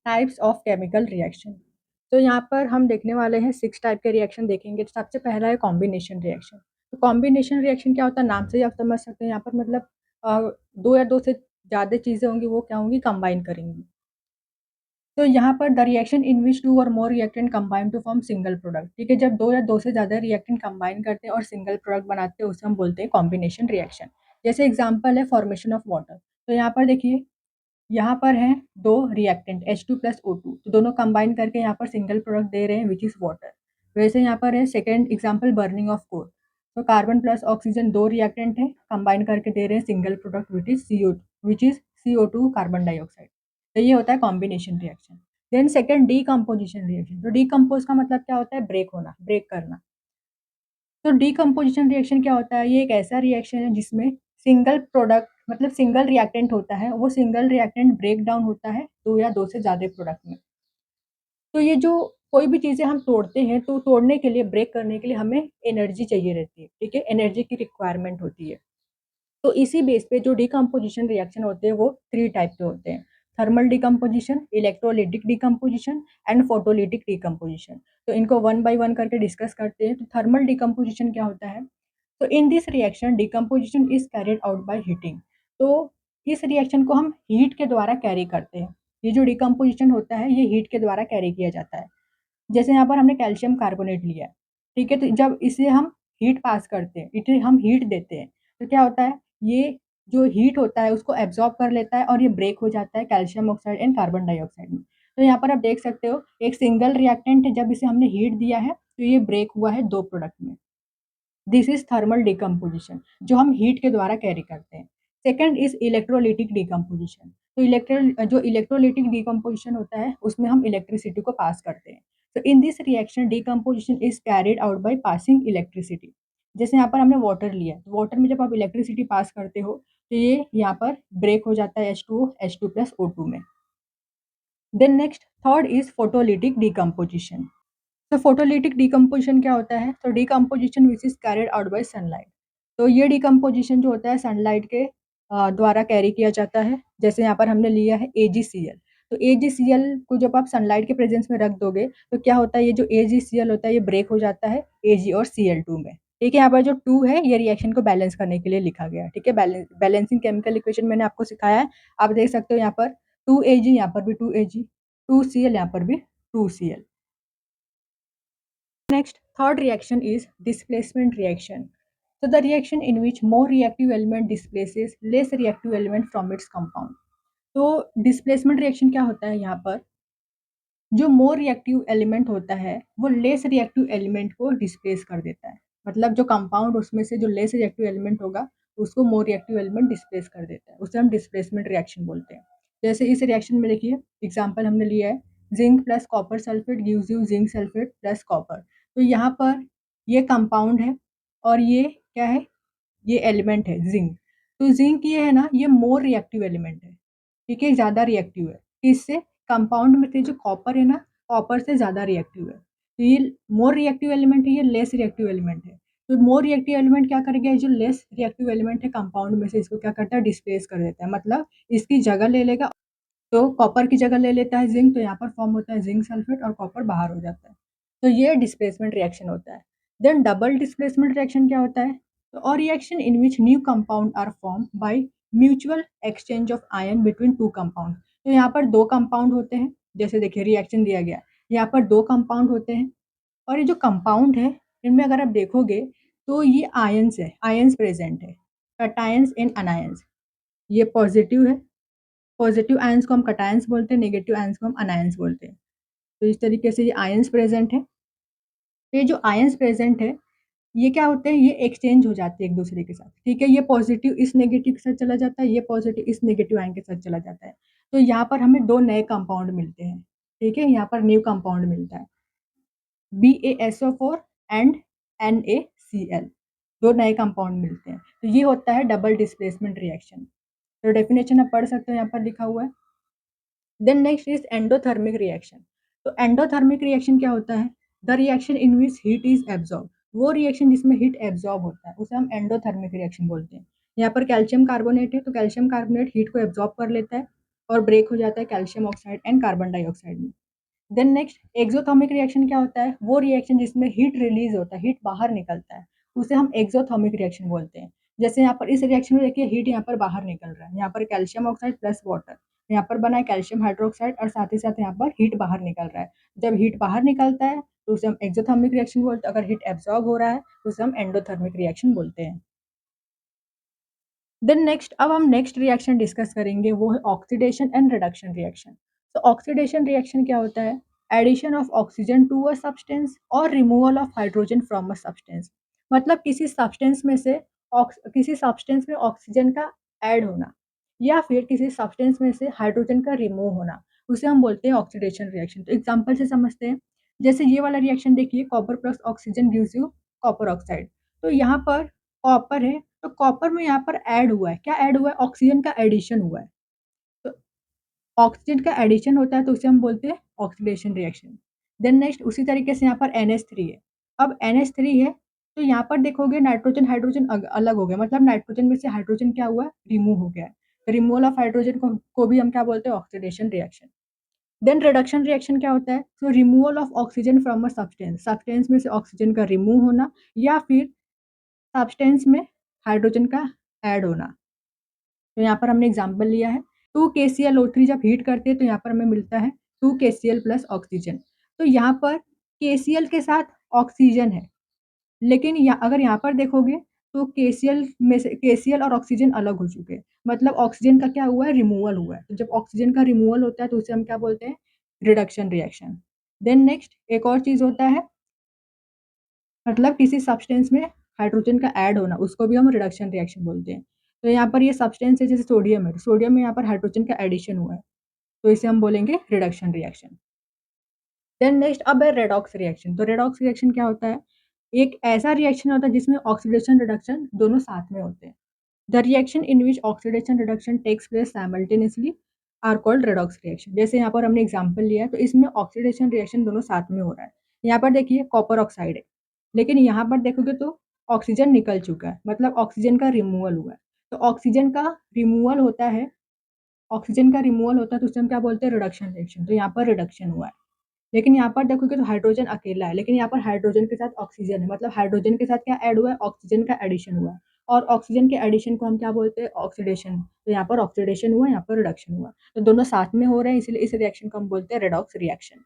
Types of chemical reaction. तो यहाँ पर हम देखने वाले हैं 6 टाइप के रिएक्शन देखेंगे। तो सबसे पहला है कॉम्बिनेशन रिएक्शन। तो कॉम्बिनेशन रिएक्शन क्या होता है, नाम से ही आप समझ सकते हैं। यहाँ पर मतलब दो या दो से ज़्यादा चीज़ें होंगी, वो क्या होंगी, कंबाइन करेंगी। तो यहाँ पर the reaction in which two or more reactant combine to form single product. ठीक है, जब दो या दो से ज़्यादा रिएक्टेंट कंबाइन करते हैं और सिंगल प्रोडक्ट बनाते हैं, उसे हम बोलते हैं कॉम्बिनेशन रिएक्शन। जैसे एग्जांपल है फॉर्मेशन ऑफ वाटर। तो यहाँ पर देखिए, यहाँ पर हैं दो रिएक्टेंट H2 प्लस O2, तो दोनों कंबाइन करके यहाँ पर सिंगल प्रोडक्ट दे रहे हैं विच इज़ वाटर। वैसे यहाँ पर है second example burning of coal. तो कार्बन प्लस ऑक्सीजन दो रिएक्टेंट हैं, कंबाइन करके दे रहे हैं single product which is CO2 carbon dioxide. तो ये होता है combination reaction. Then second decomposition reaction. तो डीकम्पोज का मतलब क्या होता है, ब्रेक होना, ब्रेक करना। तो डीकम्पोजिशन रिएक्शन क्या होता है, ये एक ऐसा रिएक्शन है जिसमें सिंगल प्रोडक्ट मतलब सिंगल रिएक्टेंट होता है, वो सिंगल रिएक्टेंट ब्रेक डाउन होता है दो या दो से ज़्यादा प्रोडक्ट में। तो ये जो कोई भी चीज़ें हम तोड़ते हैं, तो तोड़ने के लिए, ब्रेक करने के लिए हमें एनर्जी चाहिए रहती है, ठीक है, एनर्जी की रिक्वायरमेंट होती है। तो इसी बेस पे जो डिकम्पोजिशन रिएक्शन होते हैं वो 3 टाइप के होते हैं। Thermal decomposition, electrolytic decomposition and photolytic decomposition. तो इनको वन बाय वन करके डिस्कस करते हैं। तो थर्मल डिकम्पोजिशन क्या होता है, तो in this reaction decomposition is carried out by heating. तो इस रिएक्शन को हम हीट के द्वारा कैरी करते हैं। ये जो डिकम्पोजिशन होता है ये हीट के द्वारा कैरी किया जाता है। जैसे यहाँ पर हमने कैल्शियम कार्बोनेट लिया है, ठीक है, तो जब इसे हम हीट पास करते हैं, इसे हम हीट देते हैं, तो क्या होता है, ये जो हीट होता है उसको एब्जॉर्ब कर लेता है और ये ब्रेक हो जाता है calcium oxide and carbon dioxide में। तो यहाँ पर आप देख सकते हो एक सिंगल रिएक्टेंट है, जब इसे हमने हीट दिया है तो ये ब्रेक हुआ है दो प्रोडक्ट में। दिस इज थर्मल डिकम्पोजिशन, जो हम हीट के द्वारा कैरी करते हैं। Second is electrolytic decomposition. तो इलेक्ट्रोलिटिक डिकम्पोजिशन होता है, उसमें हम इलेक्ट्रिसिटी को पास करते हैं। तो in this reaction decomposition is carried out by passing electricity. जैसे यहाँ पर हमने वाटर लिया, तो वाटर में जब आप इलेक्ट्रिसिटी पास करते हो तो ये यहाँ पर ब्रेक हो जाता है H2 प्लस O2 में। Then next third is photolytic decomposition. तो फोटोलिटिक डिकम्पोजिशन क्या होता है, तो decomposition which is carried out by sunlight. तो ये डिकम्पोजिशन जो होता है सनलाइट के द्वारा कैरी किया जाता है। जैसे यहाँ पर हमने लिया है AgCl। तो AgCl को जब आप सनलाइट के प्रेजेंस में रख दोगे तो क्या होता है, ये जो AgCl होता है ये ब्रेक हो जाता है Ag और Cl2 में। ठीक है, यहाँ पर जो 2 है ये रिएक्शन को बैलेंस करने के लिए लिखा गया है। ठीक है, बैलेंसिंग केमिकल इक्वेशन मैंने आपको सिखाया है। आप देख सकते हो यहाँ पर 2Ag, यहाँ पर भी 2Ag, 2Cl, यहाँ पर भी 2Cl। Next, third reaction is displacement reaction. So the reaction in which more reactive element displaces less reactive element from its compound. तो डिस्प्लेसमेंट रिएक्शन क्या होता है, यहाँ पर जो मोर रिएक्टिव एलिमेंट होता है वो लेस रिएक्टिव एलिमेंट को डिस्प्लेस कर देता है। मतलब जो कंपाउंड उसमें से जो लेस रिएक्टिव एलिमेंट होगा उसको मोर रिएक्टिव एलिमेंट डिस्प्लेस कर देता है, उसे हम डिस्प्लेसमेंट रिएक्शन बोलते हैं। जैसे इस रिएक्शन में देखिए एग्जांपल हमने लिया है zinc plus copper sulphate gives you zinc sulphate plus copper. तो यहाँ पर ये कंपाउंड है और ये क्या है, ये एलिमेंट है जिंक। तो जिंक ये है ना, ये मोर रिएक्टिव एलिमेंट है, ठीक है, ज़्यादा रिएक्टिव है। इससे कंपाउंड में से जो कॉपर है ना, कॉपर से ज़्यादा रिएक्टिव है। तो ये मोर रिएक्टिव एलिमेंट है, ये लेस रिएक्टिव एलिमेंट है। तो मोर रिएक्टिव एलिमेंट क्या करेगा, ये जो लेस रिएक्टिव एलिमेंट है कंपाउंड में से, इसको क्या करता है, डिस्प्लेस कर देता है, मतलब इसकी जगह ले लेगा। तो कॉपर की जगह ले लेता है जिंक, तो यहाँ पर फॉर्म होता है जिंक सल्फेट और कॉपर बाहर हो जाता है। तो ये डिस्प्लेसमेंट रिएक्शन होता है। देन डबल डिस्प्लेसमेंट रिएक्शन क्या होता है, तो और reaction in which new compound are form by mutual exchange of ion between two compound. तो यहाँ पर दो कंपाउंड होते हैं, जैसे देखिए रिएक्शन दिया गया, यहाँ पर दो कंपाउंड होते हैं और ये जो कंपाउंड है इनमें अगर आप देखोगे तो ये आयंस है, आयंस प्रेजेंट है, कटायंस एंड अनायंस। ये पॉजिटिव है, पॉजिटिव आयंस को हम कटायंस बोलते हैं, नेगेटिव आयंस को हम अनायंस बोलते हैं। तो इस तरीके से ये आयंस प्रेजेंट है। तो ये जो आयंस प्रेजेंट है ये क्या होते हैं, ये एक्सचेंज हो जाते हैं एक दूसरे के साथ। ठीक है, ये पॉजिटिव इस नेगेटिव के साथ चला जाता है, ये पॉजिटिव इस नेगेटिव आयन के साथ चला जाता है। तो यहाँ पर हमें दो नए कंपाउंड मिलते हैं। ठीक है, यहाँ पर न्यू कंपाउंड मिलता है BaSO4 एंड NaCl, दो नए कंपाउंड मिलते हैं। तो ये होता है डबल डिस्प्लेसमेंट रिएक्शन। तो डेफिनेशन आप पढ़ सकते हो, यहाँ पर लिखा हुआ है। Then next is endothermic reaction. तो एंडोथर्मिक रिएक्शन क्या होता है, the reaction in which heat is absorb. वो रिएक्शन जिसमें हीट एब्जॉर्ब होता है उसे हम एंडोथर्मिक रिएक्शन बोलते हैं। यहाँ पर कैल्शियम कार्बोनेट है, तो कैल्शियम कार्बोनेट हीट को एब्जॉर्ब कर लेता है और ब्रेक हो जाता है calcium oxide and carbon dioxide में। देन नेक्स्ट एक्ज़ोथिर्मिक रिएक्शन क्या होता है? वो रिएक्शन जिसमें हीट रिलीज़ होता है, हीट बाहर निकलता है, उसे हम एक्ज़ोथिर्मिक रिएक्शन बोलते हैं। जैसे यहाँ पर इस रिएक्शन में देखिए हीट यहाँ पर बाहर निकल रहा है, यहाँ पर कैल्शियम ऑक्साइड प्लस वाटर, यहाँ पर बना है कैल्शियम हाइड्रोक्साइड और साथ ही साथ यहाँ पर हीट बाहर निकल रहा है। जब हीट बाहर निकलता है तो उसे हम एक्ज़ोथिर्मिक रिएक्शन बोलते हैं, अगर हीट एब्ज़ॉर्ब हो रहा है तो उसे हम एंडोथर्मिक रिएक्शन बोलते हैं। देन नेक्स्ट अब हम नेक्स्ट रिएक्शन डिस्कस करेंगे, वो है ऑक्सीडेशन एंड रिडक्शन रिएक्शन। तो ऑक्सीडेशन रिएक्शन क्या होता है? Addition of oxygen to a substance और removal of hydrogen from a substance. मतलब किसी सब्सटेंस में से किसी सब्सटेंस में ऑक्सीजन का ऐड होना या फिर किसी सब्सटेंस में से हाइड्रोजन का रिमूव होना, उसे हम बोलते हैं ऑक्सीडेशन रिएक्शन। तो एग्जांपल से समझते हैं, जैसे ये वाला रिएक्शन देखिए, copper plus oxygen gives you copper oxide. तो यहाँ पर कॉपर है, तो कॉपर में यहाँ पर ऐड हुआ है, क्या ऐड हुआ है? ऑक्सीजन का एडिशन हुआ है। तो ऑक्सीजन का एडिशन होता है तो उसे हम बोलते हैं ऑक्सीडेशन रिएक्शन। देन नेक्स्ट उसी तरीके से यहाँ पर NH3 है। अब NH3 है तो यहाँ पर देखोगे नाइट्रोजन हाइड्रोजन अलग हो गया, मतलब नाइट्रोजन में से हाइड्रोजन क्या हुआ है? रिमूव हो गया है। तो रिमूवल ऑफ हाइड्रोजन को भी हम क्या बोलते हैं? Oxidation reaction. Then reduction reaction क्या होता है? So removal of oxygen from a substance, substance में से ऑक्सीजन का रिमूव होना या फिर सब्सटेंस में हाइड्रोजन का ऐड होना। तो यहाँ पर हमने एग्जाम्पल लिया है 2KClO3 जब हीट करते हैं तो यहाँ पर हमें मिलता है 2KCl प्लस ऑक्सीजन। तो यहाँ पर KCl के साथ ऑक्सीजन है, लेकिन अगर यहाँ पर देखोगे तो KCl में से KCl और ऑक्सीजन अलग हो चुके हैं, मतलब ऑक्सीजन का क्या हुआ है? रिमूवल हुआ है। तो जब ऑक्सीजन का रिमूवल होता है तो उसे हम क्या बोलते हैं? Reduction reaction. देन नेक्स्ट एक और चीज़ होता है, मतलब किसी सब्सटेंस में हाइड्रोजन का ऐड होना, उसको भी हम रिडक्शन रिएक्शन बोलते हैं। तो यहाँ पर ये सब्सटेंस है, जैसे सोडियम है, सोडियम में यहाँ पर हाइड्रोजन का एडिशन हुआ है, तो इसे हम बोलेंगे रिडक्शन रिएक्शन। देन नेक्स्ट अब है रेडॉक्स रिएक्शन। तो रेडॉक्स रिएक्शन क्या होता है? एक ऐसा रिएक्शन होता है जिसमें ऑक्सीडेशन रिडक्शन दोनों साथ में होते हैं। The reaction in which oxidation reduction takes place simultaneously are called redox reaction. जैसे यहाँ पर हमने एग्जांपल लिया है तो इसमें ऑक्सीडेशन रिएक्शन दोनों साथ में हो रहा है। यहाँ पर देखिए कॉपर ऑक्साइड है, लेकिन यहाँ पर देखोगे तो ऑक्सीजन निकल चुका है, मतलब ऑक्सीजन का रिमूवल हुआ है। तो ऑक्सीजन का रिमूवल होता है तो उसे हम क्या बोलते हैं? Reduction reaction. तो यहाँ पर रिडक्शन हुआ है। लेकिन यहाँ पर देखोगे तो हाइड्रोजन अकेला है, लेकिन यहाँ पर हाइड्रोजन के साथ ऑक्सीजन है, मतलब हाइड्रोजन के साथ क्या ऐड हुआ है? ऑक्सीजन का एडिशन हुआ है। और ऑक्सीजन के एडिशन को हम क्या बोलते हैं? ऑक्सीडेशन। तो यहाँ पर ऑक्सीडेशन हुआ, यहाँ पर रिडक्शन हुआ। तो दोनों साथ में हो रहे हैं, इसलिए इस रिएक्शन को हम बोलते हैं रेडॉक्स रिएक्शन।